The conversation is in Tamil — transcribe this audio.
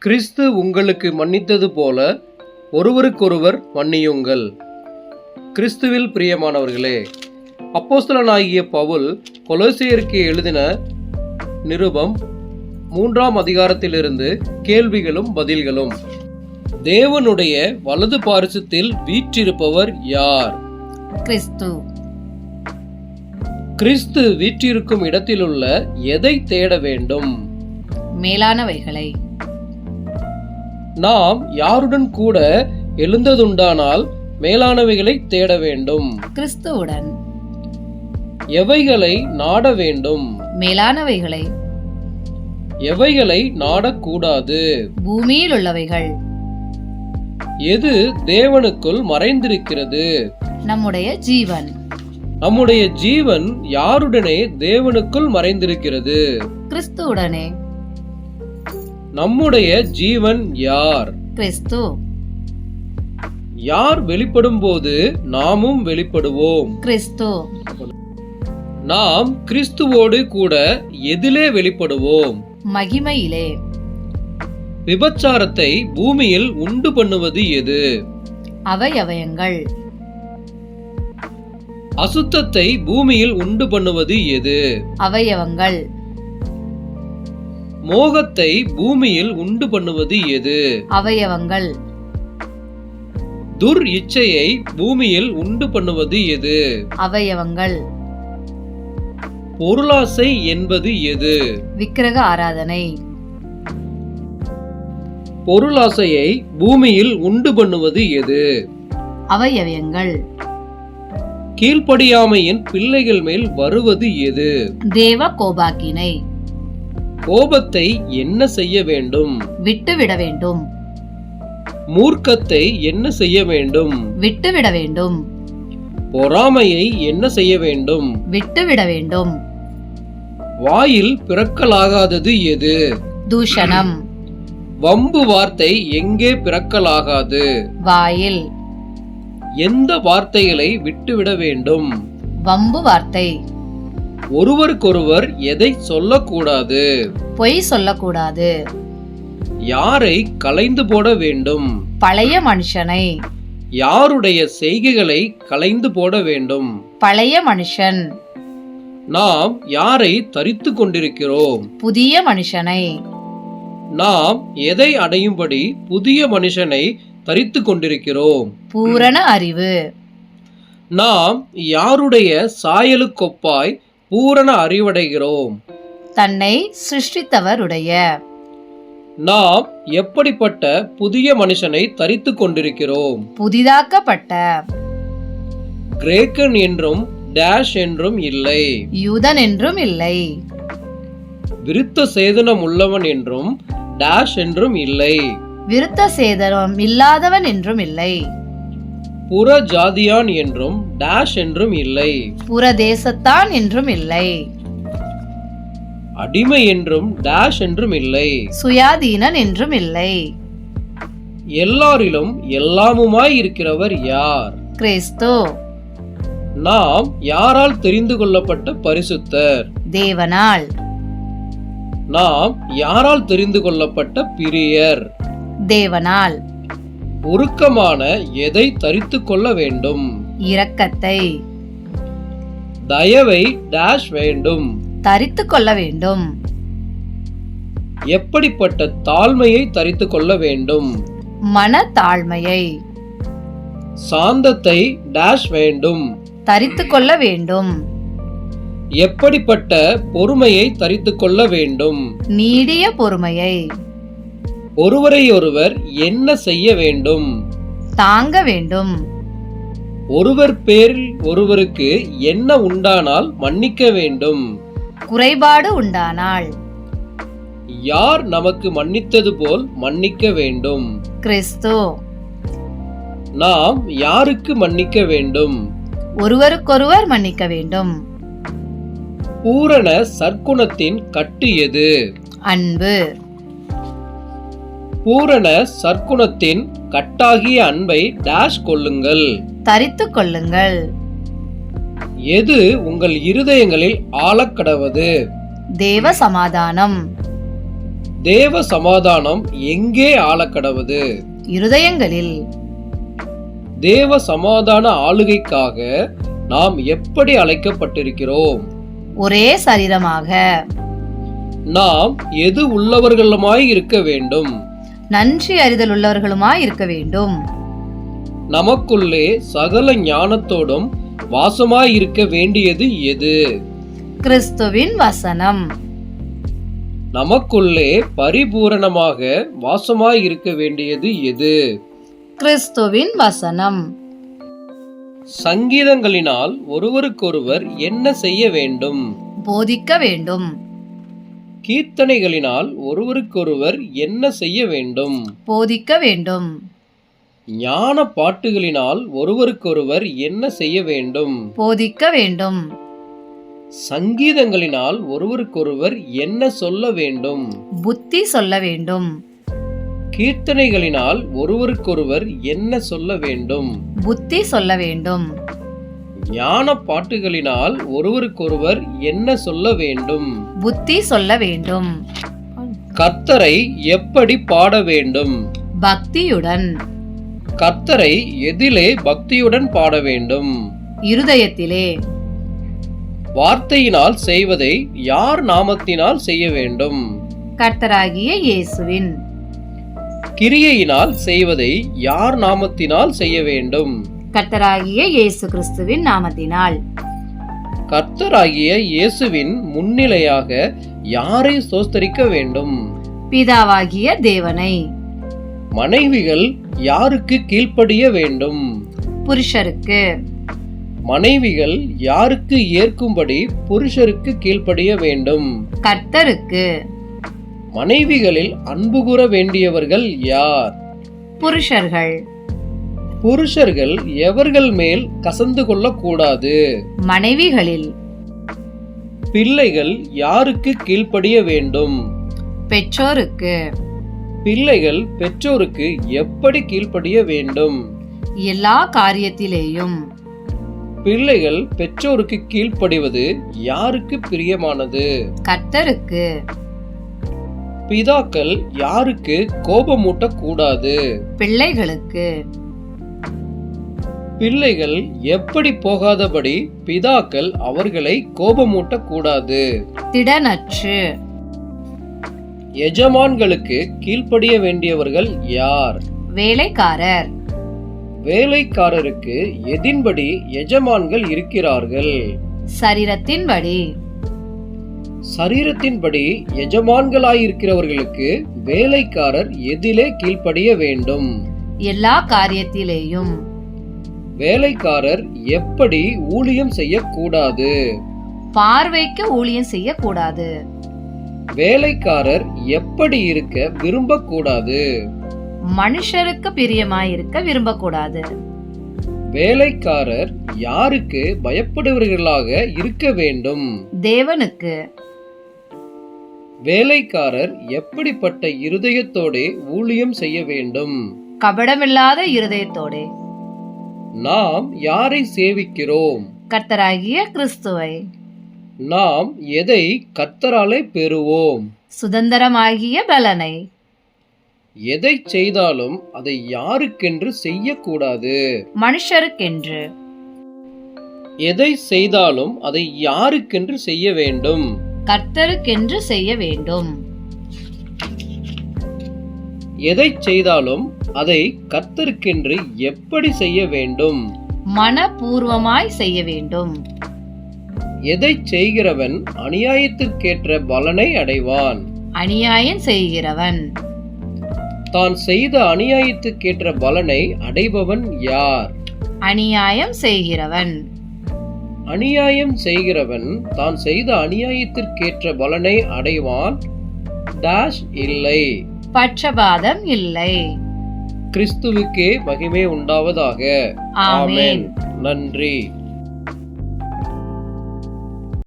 கிறிஸ்து உங்களுக்கு மன்னித்தது போல ஒருவருக்கொருவர் மன்னியுங்கள். கிறிஸ்துவில் பிரியமானவர்களே, அப்போஸ்தலனாகிய பவுல் கொலோசியருக்கு எழுதின நிருபம் 3ஆம் அதிகாரத்திலிருந்து கேள்விகளும் பதில்களும். தேவனுடைய வலது பாரிசத்தில் வீற்றிருப்பவர் யார்? கிறிஸ்து. கிறிஸ்து வீற்றிருக்கும் இடத்திலுள்ள எதை தேட வேண்டும்? மேலானவைகளை. நாம் யாருடன் கூட எழுந்ததுண்டானால் மேலானவைகளை தேட வேண்டும். கிறிஸ்துவுடன். எவைகளை நாட வேண்டும்? மேலானவைகளை. எவைகளை நாடக்கூடாது? பூமியில் உள்ளவைகள். எது தேவனுக்குள் மறைந்திருக்கிறது? நம்முடைய ஜீவன். நம்முடைய ஜீவன் யாருடனே தேவனுக்குள் மறைந்திருக்கிறது? கிறிஸ்துவுடனே. நம்முடைய ஜீவன் யார்? கிறிஸ்து. யார் வெளிப்படும் போது நாமும் வெளிப்படுவோம்? கிறிஸ்து. நாம் கிறிஸ்துவோடு கூட எதிலே வெளிப்படுவோம்? மகிமையிலே. விபச்சாரத்தை பூமியில் உண்டு பண்ணுவது எது? அவயவயங்கள். அசுத்தத்தை பூமியில் உண்டு பண்ணுவது எது? அவயவங்கள். மோகத்தை பூமியில் உண்டு பண்ணுவது எது? அவயவங்கள். துர் இச்சையை பூமியில் உண்டு பண்ணுவது எது? அவயவங்கள். பொருளாசை என்பது எது? விக்கிரக ஆராதனை. பொருளாசையை பூமியில் உண்டு பண்ணுவது எது? அவயவங்கள். கீழ்ப்படியாமையின் பிள்ளைகள் மேல் வருவது எது? தேவ கோபாக்கினை. கோபத்தை என்ன செய்ய வேண்டும்? விட்டுவிட வேண்டும். மூர்க்கத்தை என்ன செய்ய வேண்டும்? விட்டுவிட வேண்டும். பொறாமையை என்ன செய்ய வேண்டும்? விட்டுவிட வேண்டும். வாயில் பிறக்கலாகாதது எது? தூஷணம். வம்பு வார்த்தை எங்கே பிறக்கலாகாது? வாயில். எந்த வார்த்தைகளை விட்டுவிட வேண்டும்? வம்பு வார்த்தை. ஒருவருக்கொருவர் எதை சொல்லக்கூடாது? பொய் சொல்லக்கூடாது. யாரை களைந்து போட வேண்டும்? பழைய மனுஷனை. யாருடைய செய்கைகளை களைந்து போட வேண்டும்? பழைய மனுஷன். நாம் யாரை தரித்து கொண்டிருக்கிறோம்? புதிய மனுஷனை. நாம் எதை அடையும்படி புதிய மனுஷனை தரித்து கொண்டிருக்கிறோம்? பூரண அறிவு. நாம் யாருடைய சாயலுக்கொப்பாய் பூரண அறிவடைகிறோம்? தன்னை சிருஷ்டித்தவருடைய. நாம் எப்படிப்பட்ட புதிய மனுஷனை தரித்து கொண்டிருக்கிறோம்? புதிதாக்கப்பட்ட. கிரேக்கன் என்றும் டேஷ் என்றும் இல்லை, யூதன் என்றும் இல்லை, விருத்த சேதனம் உள்ளவன் என்றும் டேஷ் என்றும் இல்லை, விருத்த சேதனம் இல்லாதவன் என்றும் இல்லை, புற ஜாதியான் என்றும் டேஷ் என்றும் இல்லை, புறதேசத்தான் என்றும் இல்லை, அடிமை என்றும் டேஷ் என்றும் இல்லை, சுயாதீனன் என்றும் இல்லை. எல்லாரிலும் எல்லாமுமாய் இருக்கிறவர் யார்? கிறிஸ்து. நாம் யாரால் தெரிந்து கொள்ளப்பட்ட பரிசுத்தர்? தேவனால். நாம் யாரால் தெரிந்து கொள்ளப்பட்ட பிரியர்? தேவனால். உருக்கமான எதை தரித்து கொள்ள வேண்டும்? இரக்கத்தை. தயவை டேஷ் வேண்டும். தரித்து கொள்ள வேண்டும். எப்படிப்பட்ட தாழ்மையை தரித்து கொள்ள வேண்டும்? மன தாழ்மையை. சாந்தத்தை டேஷ் வேண்டும். தரித்து கொள்ள வேண்டும். எப்படிப்பட்ட பொறுமையை தரித்து கொள்ள வேண்டும்? நீடிய பொறுமையை. ஒருவரையொருவர் என்ன செய்ய வேண்டும்? தாங்க வேண்டும். ஒருவர் பேரில் ஒருவருக்கு என்ன உண்டானால் மன்னிக்க வேண்டும். குறைபாடு உண்டானால். யார் நமக்கு மன்னித்தது போல் மன்னிக்க வேண்டும்? கிறிஸ்து. நாம் யாருக்கு மன்னிக்க வேண்டும்? ஒருவருக்கொருவர் மன்னிக்க வேண்டும். பூரண சற்குணத்தின் கட்டு எது? அன்பு. பூரண சற்குணத்தின் கட்டாகிய அன்பை டேஷ் கொள்ளுங்கள். தரித்து கொள்ளுங்கள். எது உங்கள் இருதயங்களில் ஆழக்கடவது? தேவ சமாதானம். தேவ சமாதானம் எங்கே ஆளக்கடவது? இருதயங்களில். தேவ சமாதான ஆளுகைக்காக நாம் எப்படி அழைக்கப்பட்டிருக்கிறோம்? ஒரே சரீரமாக. நாம் எது உள்ளவர்களுமாய் இருக்க வேண்டும்? நன்றி அறிதல் உள்ளவர்களுமாய் இருக்க வேண்டும். நமக்குள்ளே சகல ஞானத்தோடும் வாசமாய் இருக்க வேண்டியது எது? கிறிஸ்துவின் வசனம். நமக்குள்ளே பரிபூரணமாக வாசமாய் இருக்க வேண்டியது எது? கிறிஸ்துவின் வசனம். சங்கீதங்களினால் ஒருவருக்கொருவர் என்ன செய்ய வேண்டும்? போதிக்க வேண்டும். கீர்த்தனைகளினால் ஒருவருக்கொருவர் என்ன செய்ய வேண்டும்? போதிக்க வேண்டும். ஞான பாட்டுகளினால் ஒருவருக்கொருவர் என்ன செய்ய வேண்டும்? போதிக்க வேண்டும். சங்கீதங்களினால் ஒருவருக்கொருவர் என்ன சொல்ல வேண்டும்? புத்தி சொல்ல வேண்டும். கீர்த்தனைகளினால் ஒருவருக்கொருவர் என்ன சொல்ல வேண்டும்? புத்தி சொல்ல வேண்டும். ஞான பாட்டுகளினால் ஒருவருக்கொருவர் என்ன சொல்ல வேண்டும்? புத்தி சொல்ல வேண்டும். கர்த்தரை எப்படி பாட வேண்டும்? பக்தியுடன். கர்த்தரை எதிலே பக்தியுடன் பாட வேண்டும்? இருதயத்திலே. வார்த்தையினால் செய்வதை யார் நாமத்தினால் செய்ய வேண்டும்? கர்த்தராகிய இயேசுவின். கிரியையினால் செய்வதை யார் நாமத்தினால் செய்ய வேண்டும்? கர்த்தராகிய இயேசு கிறிஸ்துவின் நாமத்தினால். கர்த்தராகிய இயேசுவின் முன்னிலையாக யாரை ஸ்தோத்திரிக்க வேண்டும்? பிதாவாகிய தேவனை. மனைவிகள் யாருக்கு கீழ்ப்படிய வேண்டும்? புருஷருக்கு. மனைவிகள் யாருக்கு ஏற்கும்படி புருஷருக்கு கீழ்ப்படிய வேண்டும்? கர்த்தருக்கு. மனைவிகளில் அன்பு கூற வேண்டியவர்கள் யார்? புருஷர்கள். புருஷர்கள் எவர்கள் மேல் கசந்து கொள்ளக்கூடாது? மனைவிகளில். பிள்ளைகள் யாருக்கு கீழ்ப்படிய வேண்டும்? பெற்றோருக்கு. பிள்ளைகள் பெற்றோருக்கு எப்படி கீழ்ப்படிய வேண்டும்? எல்லா காரியத்திலேயும். பிள்ளைகள் பெற்றோருக்கு கீழ்ப்படிவது யாருக்கு பிரியமானது? கர்த்தருக்கு. பிதாக்கள் யாருக்கு கோபமூட்டக்கூடாது? பிள்ளைகளுக்கு. பிள்ளைகள் எப்படி போகாதபடி பிதாக்கள் அவர்களை கோபமூட்டக்கூடாது? திடனற்று. எஜமான்களுக்கு கீழ்ப்படிய வேண்டியவர்கள் யார்? வேலைக்காரர். வேலைக்காரருக்கு எதின்படி எஜமான்கள் இருக்கிறார்கள்? சரீரத்தின்படி. சரீரத்தின்படி எஜமான்களாயிருக்கிறவர்களுக்கு வேலைக்காரர் எதிலே கீழ்ப்படிய வேண்டும்? எல்லா காரியத்திலேயும். வேலைக்காரர் எப்படி ஊழியம் செய்யக்கூடாது? பார்வைக்கு ஊழியம் செய்யக்கூடாது. வேலைக்காரர் எப்படி இருக்க விரும்பக்கூடாது? மனுஷருக்கு பிரியமாயிருக்க விரும்பக்கூடாது. வேலைக்காரர் யாருக்கு பயப்படுபவர்களாக இருக்க வேண்டும்? தேவனுக்கு. வேலைக்காரர் எப்படிப்பட்ட இருதயத்தோடே ஊழியம் செய்ய வேண்டும்? கபடமில்லாத இருதயத்தோடே. நாம் யாரை சேவிக்கிறோம்? கர்த்தராகிய கிறிஸ்துவை. நாம் எதை கர்த்தராலே பெறுவோம்? சுதந்திரமாகிய பலனை. எதை செய்தாலும் அதை யாருக்கென்று செய்யக்கூடாது? மனுஷருக்கென்று. எதை செய்தாலும் அதை யாருக்கென்று செய்ய வேண்டும்? கர்த்தருக்கென்று செய்ய வேண்டும். எதை செய்தாலும் அதை கர்த்தருக்கென்று எப்படி செய்ய வேண்டும்? மனப்பூர்வமாய் செய்ய வேண்டும். எதை செய்கிறவன் அநியாயத்திற்கேற்ற பலனை அடைவான்? அநியாயம் செய்கிறவன். தான் செய்த அநியாயத்துக்கேற்ற பலனை அடைபவன் யார்? அநியாயம் செய்கிறவன். அநியாயம் செய்கிறவன் தான் செய்த அநியாயத்திற்கேற்ற பலனை அடைவான். டாஷ் இல்லை. பட்சபாதம் இல்லை. கிறிஸ்துவுக்கே மகிமை உண்டாவதாக. ஆமென். நன்றி.